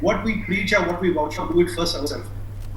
what we preach or what we vouch for, do it first ourselves.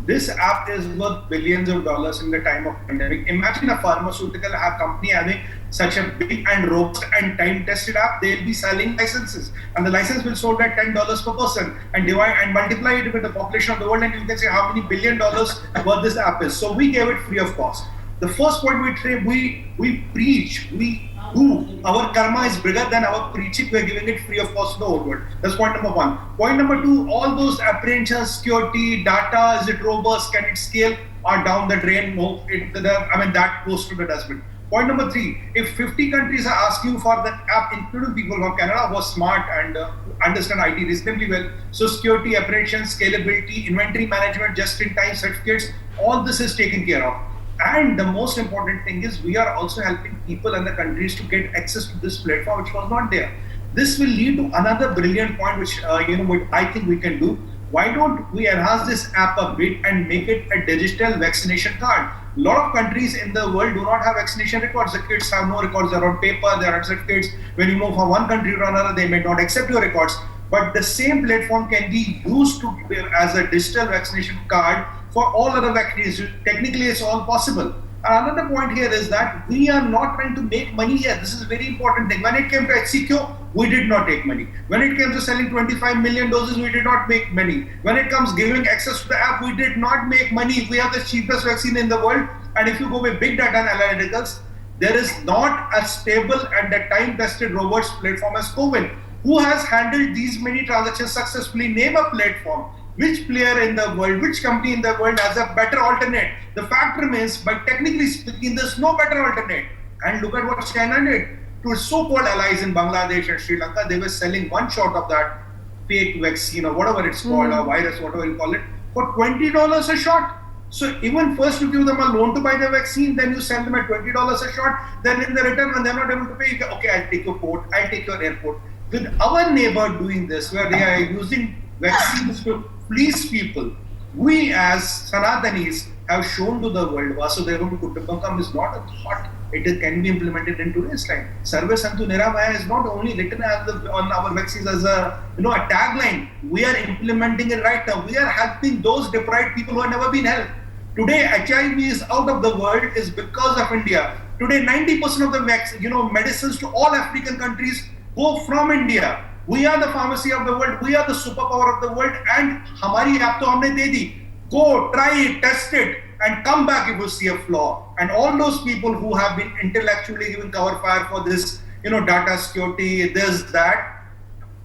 This app is worth billions of dollars in the time of pandemic. Imagine a pharmaceutical company having such a big and robust and time-tested app. They'll be selling licenses, and the license will sold at $10 per person, and divide and multiply it with the population of the world, and you can say how many $billion worth this app is. So we gave it free of cost. The first point we preach, we do. Our karma is bigger than our preaching. We are giving it free of cost to the whole world. That's point number one. Point number two, all those apprehensions, security, data, is it robust, can it scale, are down the drain. No, that goes to the dustbin. Point number three, if 50 countries are asking you for the app, including people from Canada who are smart and understand IT reasonably well, so security, apprehensions, scalability, inventory management, just-in-time certificates, all this is taken care of. And the most important thing is we are also helping people and the countries to get access to this platform, which was not there. This will lead to another brilliant point, which what I think we can do. Why don't we enhance this app a bit and make it a digital vaccination card? A lot of countries in the world do not have vaccination records. The kids have no records. They're on paper. They're on certificates. When you move from one country to another, they may not accept your records. But the same platform can be used to as a digital vaccination card for all other vaccines. Technically, it's all possible. Another point here is that we are not trying to make money here. This is a very important thing. When it came to HCQ, we did not take money. When it came to selling 25 million doses, we did not make money. When it comes giving access to the app, we did not make money. We have the cheapest vaccine in the world. And if you go with big data and analyticals, there is not a stable and a time-tested robust platform as Cowin. Who has handled these many transactions successfully? Name a platform. Which player in the world, which company in the world has a better alternate? The fact remains, by technically speaking, there's no better alternate. And look at what China did. To its so-called allies in Bangladesh and Sri Lanka, they were selling one shot of that fake vaccine or whatever it's called, or virus, whatever you call it, for $20 a shot. So even first you give them a loan to buy the vaccine, then you sell them at $20 a shot, then in the return, when they're not able to pay, you go, okay, I'll take your port, I'll take your airport. With our neighbor doing this, where they are using vaccines to fleece people, we as Sanatanis have shown to the world, Vasudevam Kutumbakam is not a thought, it can be implemented in today's time. Sarve Santu Niramaya is not only written on our vaccines as a tagline. We are implementing it right now. We are helping those deprived people who have never been helped. Today, HIV is out of the world is because of India. Today, 90% of the medicines to all African countries go from India. We are the pharmacy of the world. We are the superpower of the world. And hamari app to humne de di. Go, try it, test it, and come back if you see a flaw. And all those people who have been intellectually giving cover fire for this, data security, this, that,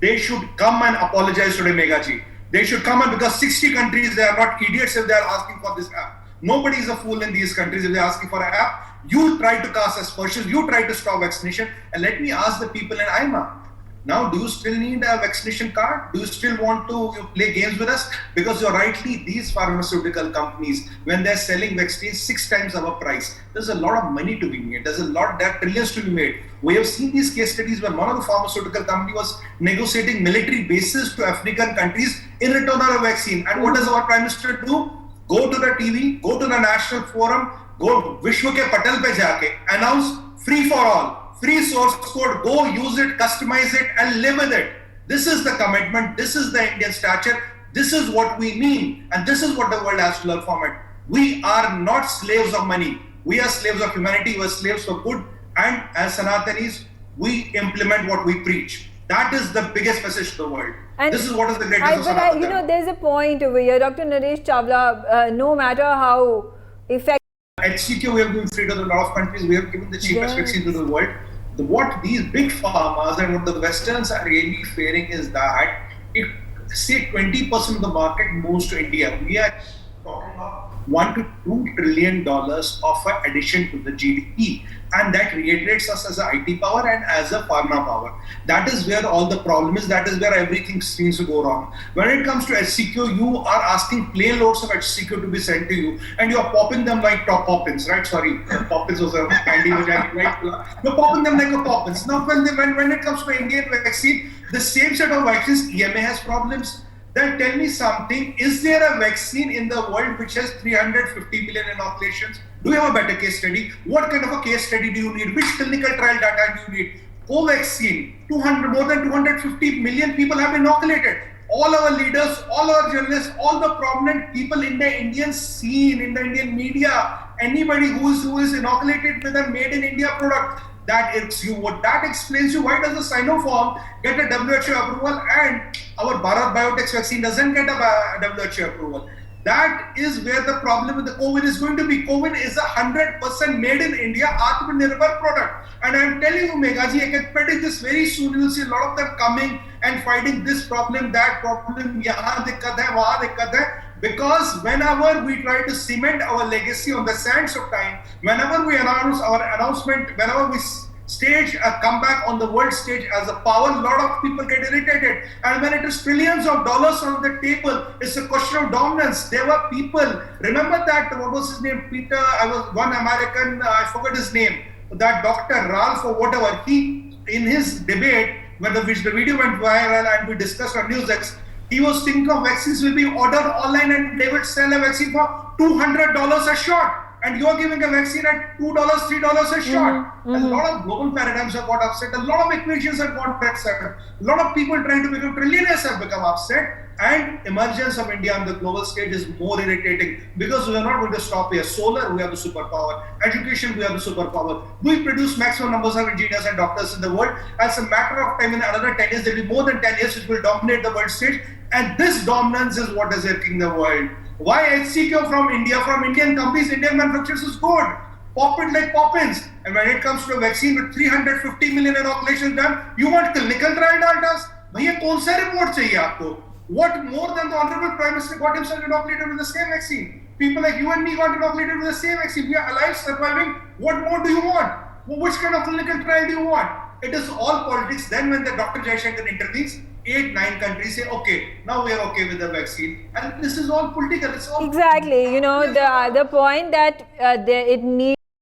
they should come and apologize today, Meghaji. They should come, and because 60 countries, they are not idiots if they are asking for this app. Nobody is a fool in these countries if they are asking for an app. You try to cast aspersions, you try to stop vaccination, and let me ask the people in IMA. Now, do you still need a vaccination card? Do you still want to play games with us? Because you're rightly, these pharmaceutical companies, when they're selling vaccines 6 times our price, there's a lot of money to be made. There are trillions to be made. We have seen these case studies where one of the pharmaceutical company was negotiating military bases to African countries in return for a vaccine. And what does our Prime Minister do? Go to the TV, go to the national forum, go Vishwa ke Patel pe jaake, announce free for all. Free source code, go use it, customize it, and live with it. This is the commitment, this is the Indian stature, this is what we mean, and this is what the world has to learn from it. We are not slaves of money. We are slaves of humanity, we are slaves for good, and as Sanatanis, we implement what we preach. That is the biggest message to the world. And this is what is the greatest of Sanatana. There's a point over here, Dr. Naresh Chawla, no matter how effective. HCQ, we have given free to a lot of countries. We have given the cheapest vaccine to the world. What these big pharmas and what the Westerns are really fearing is that if, say, 20% of the market moves to India, we are talking about $1 to $2 trillion of an addition to the GDP. And that reiterates us as an IT power and as a pharma power. That is where all the problem is. That is where everything seems to go wrong. When it comes to HCQ, you are asking plain loads of HCQ to be sent to you, and you are popping them like top poppins, right? Sorry, poppins was a candy which I like. You're popping them like a poppins. Now, when it comes to Indian vaccine, the same set of vaccines, EMA has problems. Then tell me something, is there a vaccine in the world which has 350 million inoculations? Do you have a better case study? What kind of a case study do you need? Which clinical trial data do you need? Covaxin, more than 250 million people have been inoculated. all our leaders, all our journalists, all the prominent people in the Indian scene, in the Indian media, anybody who is inoculated with a made in India product, that irks you. What that explains you why does the Sinopharm get a WHO approval and our Bharat Biotech vaccine doesn't get a WHO approval? That is where the problem with the Cowin is going to be. Cowin is 100% made in India, Atmanirbhar product. And I'm telling you, Meghaji, I can predict this very soon. You will see a lot of them coming and fighting this problem, that problem, yahan dikkat hai, wahan dikkat hai. Because whenever we try to cement our legacy on the sands of time, whenever we announce our announcement, whenever we stage a comeback on the world stage as a power, a lot of people get irritated. And when it is trillions of dollars on the table, it's a question of dominance. There were people, remember that, what was his name? Peter, I was one American, I forgot his name, that Dr. Ralph or whatever, he, in his debate, when the video went viral and we discussed on NewsX, he was thinking of vaccines will be ordered online and they would sell a vaccine for $200 a shot. And you're giving a vaccine at $2, $3 a shot. A lot of global paradigms have got upset. A lot of equations have got upset. A lot of people trying to become trillionaires have become upset. And emergence of India on the global stage is more irritating because we are not going to stop here. Solar, we have the superpower. Education, we have the superpower. We produce maximum numbers of engineers and doctors in the world. As a matter of time, in another 10 years, there will be more than 10 years which will dominate the world stage. And this dominance is what is irking the world. Why HCQ from India, from Indian companies, Indian manufacturers is good. Pop it like Poppins. And when it comes to a vaccine with 350 million inoculations done, you want clinical trial data? Bhaiya, kaun sa report chahiye aapko? What more than the Honorable Prime Minister got himself inoculated with the same vaccine? People like you and me got inoculated with the same vaccine. We are alive, surviving. What more do you want? Which kind of clinical trial do you want? It is all politics. Then when the Dr. Jaishankar intervenes, 8-9 countries say, okay, now we are okay with the vaccine. And this is all political. It's all exactly. You know, the point that it needs